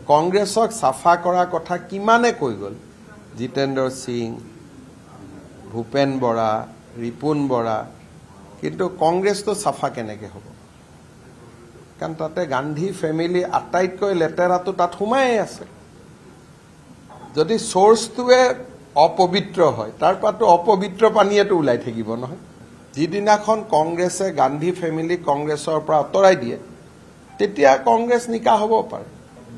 কংগ্ৰেছক চাফা কৰাৰ কথা কিমানে কৈ গ'ল জিতেন্দ্ৰ সিং ভূপেন বৰা ৰিপুন বৰা কিন্তু কংগ্ৰেছটো চাফা কেনেকৈ হ'ব কাৰণ তাতে গান্ধী ফেমিলি আটাইতকৈ লেতেৰাটো তাত সোমাই আছে যদি সোৰ্সটোৱে অপবিত্ৰ হয় তাৰ পৰাটো অপবিত্ৰ পানীয়েটো ওলাই থাকিব নহয় যিদিনাখন কংগ্ৰেছে গান্ধী ফেমিলি কংগ্ৰেছৰ পৰা আঁতৰাই দিয়ে তেতিয়া কংগ্ৰেছ নিকা হ'ব পাৰে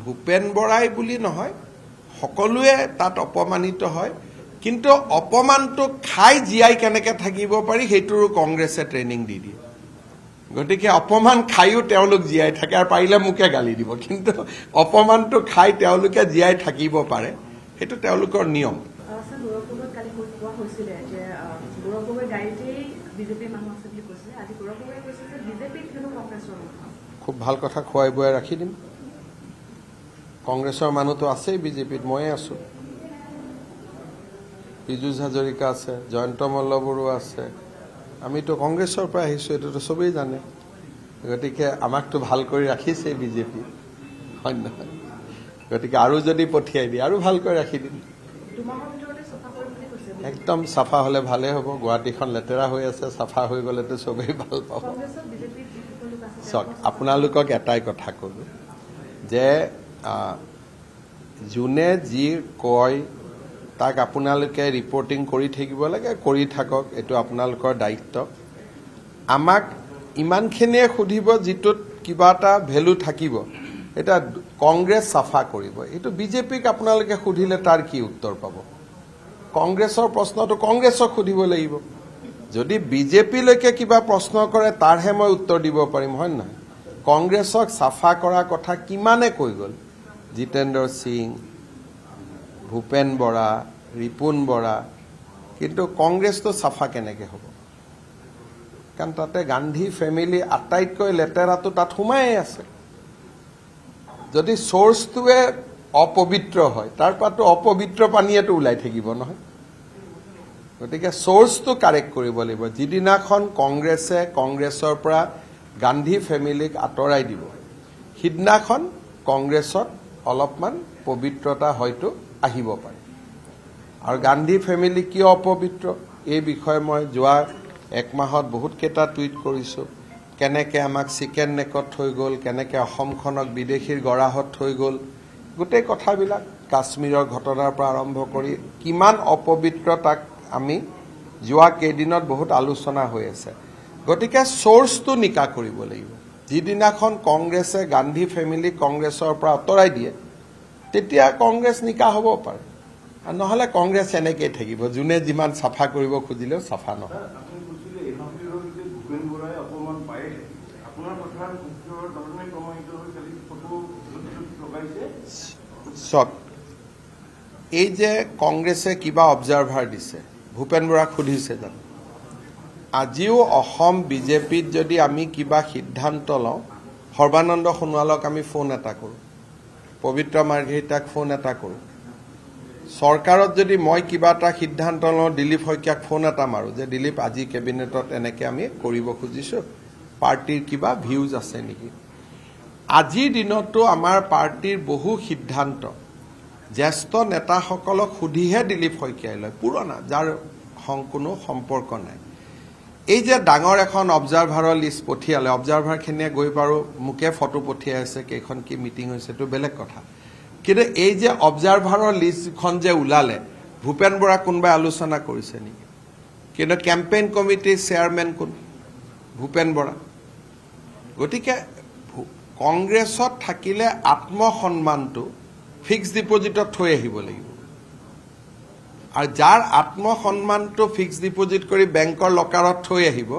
ভূপেন বৰাই বুলি নহয় সকলোৱে তাত অপমানিত হয় কিন্তু অপমানটো খাই জিয়াই কেনেকৈ থাকিব পাৰি সেইটোৰো কংগ্ৰেছে ট্ৰেইনিং দি দিয়ে গতিকে অপমান খাইও তেওঁলোক জিয়াই থাকে আৰু পাৰিলে মুকে গালি দিব কিন্তু অপমানটো খাই তেওঁলোকে জিয়াই থাকিব পাৰে সেইটো তেওঁলোকৰ নিয়ম খুব ভাল কথা খুৱাই বুৱাই ৰাখি দিম কংগ্ৰেছৰ মানুহটো আছেই বিজেপিত ময়ে আছোঁ পীযুষ হাজৰিকা আছে জয়ন্ত মল্লবৰুৱা আছে আমিতো কংগ্ৰেছৰ পৰা আহিছোঁ এইটোতো চবেই জানে গতিকে আমাকতো ভাল কৰি ৰাখিছে বিজেপি হয় নহয় গতিকে আৰু যদি পঠিয়াই দিয়ে আৰু ভালকৈ ৰাখি দিম একদম চাফা হ'লে ভালে হ'ব গুৱাহাটীখন লেতেৰা হৈ আছে চাফা হৈ গ'লেতো চবেই ভাল পাব চাওক আপোনালোকক এটাই কথা ক'লোঁ যে যোনে যি কয় তাক আপোনালোকে ৰিপৰ্টিং কৰি থাকিব লাগে কৰি থাকক এইটো আপোনালোকৰ দায়িত্ব আমাক ইমানখিনিয়ে সুধিব যিটোত কিবা এটা ভেলু থাকিব এটা কংগ্ৰেছ চাফা কৰিব এইটো বিজেপিক আপোনালোকে সুধিলে তাৰ কি উত্তৰ পাব কংগ্ৰেছৰ প্ৰশ্নটো কংগ্ৰেছক সুধিব লাগিব যদি বিজেপিলৈকে কিবা প্ৰশ্ন কৰে তাৰহে মই উত্তৰ দিব পাৰিম হয় নহয় কংগ্ৰেছক চাফা কৰাৰ কথা কিমানে কৈ গ'ল জিতেন্দ্ৰ সিং ভূপেন বৰা ৰিপুন বৰা কিন্তু কংগ্ৰেছটো চাফা কেনেকৈ হ'ব কাৰণ তাতে গান্ধী ফেমিলি আটাইতকৈ লেতেৰাটো তাত সোমাই আছে যদি সোৰ্সটোৱে অপবিত্ৰ হয় তাৰ পৰাটো অপবিত্ৰ পানীয়েটো ওলাই থাকিব নহয় গতিকে সোৰ্সটো কাৰেক্ট কৰিব লাগিব যিদিনাখন কংগ্ৰেছে কংগ্ৰেছৰ পৰা গান্ধী ফেমিলিক আঁতৰাই দিব সিদিনাখন কংগ্ৰেছত অলপমান পবিত্ৰতা হয়তো আহিব পাৰে আৰু গান্ধী ফেমিলি কিয় অপবিত্ৰ এই বিষয়ে মই যোৱা এক মাহত বহুত কেইটা টুইট কৰিছোঁ কেনেকৈ আমাক চিকেন নেকত থৈ গ'ল কেনেকৈ অসমখনক বিদেশীৰ গৰাহত থৈ গ'ল গোটেই কথাবিলাক কাশ্মীৰৰ ঘটনাৰ পৰা আৰম্ভ কৰি কিমান অপবিত্ৰ তাক আমি যোৱা কেইদিনত বহুত আলোচনা হৈ আছে গতিকে সোৰ্সটো নিকা কৰিব লাগিব যিদিনাখন কংগ্ৰেছে গান্ধী ফেমিলি কংগ্ৰেছৰ পৰা আঁতৰাই দিয়ে তেতিয়া কংগ্ৰেছ নিকা হ'ব পাৰে আৰু নহ'লে কংগ্ৰেছ এনেকৈয়ে থাকিব যোনে যিমান চাফা কৰিব খুজিলেও চাফা নহয় চাওক এই যে কংগ্ৰেছে কিবা অবজাৰ্ভাৰ দিছে ভূপেন বৰাক সুধিছে জানো আজিও অসম বিজেপিত যদি আমি কিবা সিদ্ধান্ত লওঁ সৰ্বানন্দ সোণোৱালক আমি ফোন এটা কৰোঁ পবিত্ৰ মাৰ্ঘেৰিটাক ফোন এটা কৰোঁ চৰকাৰত যদি মই কিবা এটা সিদ্ধান্ত লওঁ দিলীপ শইকীয়াক ফোন এটা মাৰোঁ যে দিলীপ আজি কেবিনেটত এনেকৈ আমি কৰিব খুজিছোঁ পাৰ্টিৰ কিবা ভিউজ আছে নেকি আজিৰ দিনতো আমাৰ পাৰ্টিৰ বহু সিদ্ধান্ত জ্যেষ্ঠ নেতাসকলক সুধিহে দিলীপ শইকীয়াই লয় পুৰণা যাৰ কোনো সম্পৰ্ক নাই এই যে ডাঙৰ এখন অবজাৰ্ভাৰৰ লিষ্ট পঠিয়ালে অবজাৰ্ভাৰখিনিয়ে গৈ বাৰু মোকে ফটো পঠিয়াই আছে কেইখন কি মিটিং হৈছে এইটো বেলেগ কথা কিন্তু এই যে অবজাৰ্ভাৰৰ লিষ্টখন যে ওলালে ভূপেন বৰা কোনোবাই আলোচনা কৰিছে নেকি কিন্তু কেম্পেইন কমিটিৰ চেয়াৰমেন কোন ভূপেন বৰা গতিকে কংগ্ৰেছত থাকিলে আত্মসন্মানটো ফিক্স ডিপজিটত থৈ আহিব লাগিব আৰু যাৰ আত্মসন্মানটো ফিক্স ডিপজিট কৰি বেংকৰ লকাৰত থৈ আহিব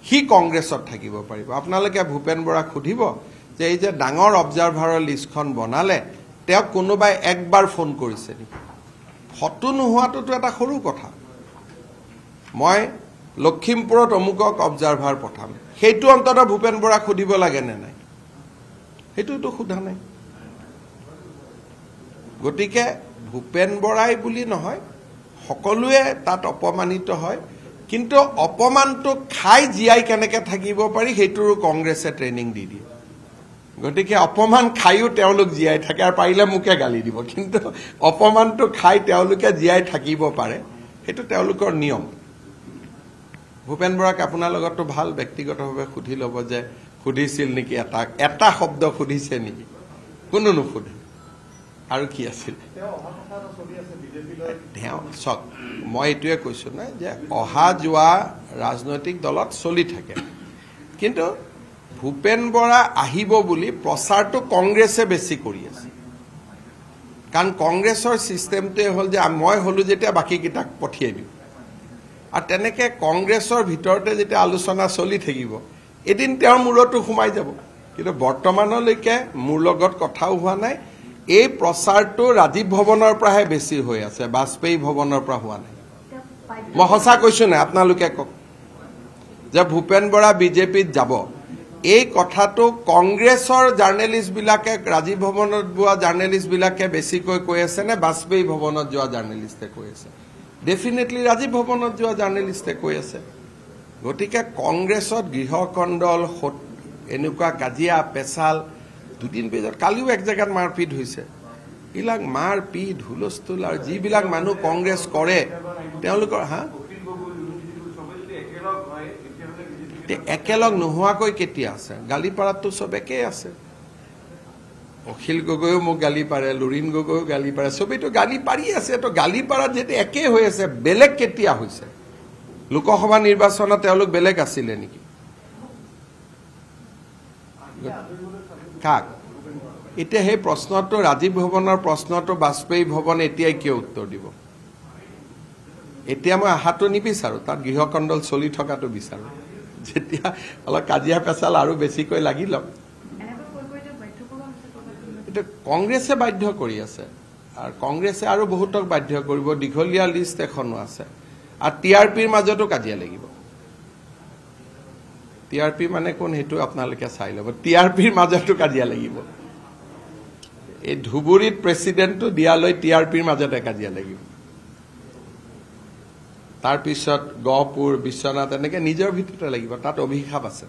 সি কংগ্ৰেছত থাকিব পাৰিব আপোনালোকে ভূপেন বৰাক সুধিব যে এই যে ডাঙৰ অবজাৰ্ভাৰৰ লিষ্টখন বনালে তেওঁক কোনোবাই একবাৰ ফোন কৰিছে নেকি ফটো নোহোৱাটোতো এটা সৰু কথা মই লখিমপুৰত অমুকক অবজাৰ্ভাৰ পঠাম সেইটো অন্তত ভূপেন বৰাক সুধিব লাগে নে নাই সেইটোতো সোধা নাই গতিকে ভূপেন বৰাই বুলি নহয় সকলোৱে তাত অপমানিত হয় কিন্তু অপমানটো খাই জিয়াই কেনেকৈ থাকিব পাৰি সেইটোৰো কংগ্ৰেছে ট্ৰেইনিং দি দিয়ে গতিকে অপমান খাইও তেওঁলোক জীয়াই থাকে আৰু পাৰিলে মোকে গালি দিব, কিন্তু অপমানটো খাই তেওঁলোকে জীয়াই থাকিব পাৰে, সেইটো তেওঁলোকৰ নিয়ম। ভূপেন বৰাক আপোনাৰ লগততো ভাল ব্যক্তিগতভাৱে সুধি ল'ব যে সুধিছিল নেকি, এটা শব্দ সুধিছে নেকি, কোনো নুসুধে। আৰু কি আছিল চাওক, মই এইটোৱে কৈছো নাই যে অহা যোৱা ৰাজনৈতিক দলত চলি থাকে, কিন্তু ভূপেন বৰা আহিব বুলি প্ৰচাৰটো কংগ্ৰেছে বেছি কৰি আছে। কাৰণ কংগ্ৰেছৰ ছিষ্টেমটোৱে হ'ল যে মই হ'লো যেতিয়া বাকীকেইটাক পঠিয়াই দিওঁ, আৰু তেনেকৈ কংগ্ৰেছৰ ভিতৰতে যেতিয়া আলোচনা চলি থাকিব এদিন তেওঁৰ মূৰতো সোমাই যাব। কিন্তু বৰ্তমানলৈকে মোৰ লগত কথাও হোৱা নাই, এই প্ৰচাৰটো ৰাজীৱ ভৱনৰ পৰাহে বেছি হৈ আছে, বাজপেয়ী ভৱনৰ পৰা হোৱা নাই। মই সঁচা কৈছো নাই, আপোনালোকে কওক যে ভূপেন বৰা বিজেপিত যাব, এই কথাটো কংগ্ৰেছৰ জাৰ্নেলিষ্টবিলাকে, ৰাজীৱ ভৱনত যোৱা জাৰ্নেলিষ্টবিলাকে বেছিকৈ কৈ আছে নে বাজপেয়ী ভৱনত যোৱা জাৰ্নেলিষ্টে কৈ আছে? ডেফিনেটলি ৰাজীৱ ভৱনত যোৱা জাৰ্নেলিষ্টে কৈ আছে। গতিকে কংগ্ৰেছত গৃহকণ্ডল, এনেকুৱা কাজিয়া পেচাল, দুদিন পিছত কালিও এক জেগাত মাৰপিট হৈছে। এইবিলাক মাৰপিট হুলস্থুল আৰু যিবিলাক মানুহ কংগ্ৰেছ কৰে তেওঁলোকৰ একেলগ নোহোৱাকৈ কেতিয়া আছে? গালি পাৰাতো চব একেই আছে। অখিল গগৈও মোক গালি পাৰে, লুৰিণ গগৈও গালি পাৰে, চবেইতো গালি পাৰি আছে। তো গালি পাৰাত যেতিয়া একেই হৈ আছে, বেলেগ কেতিয়া হৈছে? লোকসভা নিৰ্বাচনত তেওঁলোক বেলেগ আছিলে নেকি? কাক এতিয়া সেই প্ৰশ্নটো, ৰাজীৱ ভৱনৰ প্ৰশ্নটো বাজপেয়ী ভৱন এতিয়াই কিয় উত্তৰ দিব? এতিয়া মই আহাটো নিবিচাৰো, তাত গৃহকণ্ডল চলি থকাটো বিচাৰো। যেতিয়া অলপ কাজিয়া পেচাল আৰু বেছিকৈ লাগি লওক, এইটো কংগ্ৰেছে বাধ্য কৰি আছে, আৰু কংগ্ৰেছে আৰু বহুতক বাধ্য কৰিব। দীঘলীয়া লিষ্ট এখনো আছে, আৰু TRPৰ মাজতো কাজিয়া লাগিব। TRP মানে কোন সেইটো আপোনালোকে চাই ল'ব। TRPৰ মাজতো কাজিয়া লাগিব। এই ধুবুৰীত প্ৰেচিডেণ্টটো দিয়ালৈ TRPৰ মাজতে কাজিয়া লাগিব। তাৰপিছত গহপুৰ, বিশ্বনাথ, এনেকৈ নিজৰ ভিতৰতে লাগিব, তাত অভিশাপ আছে।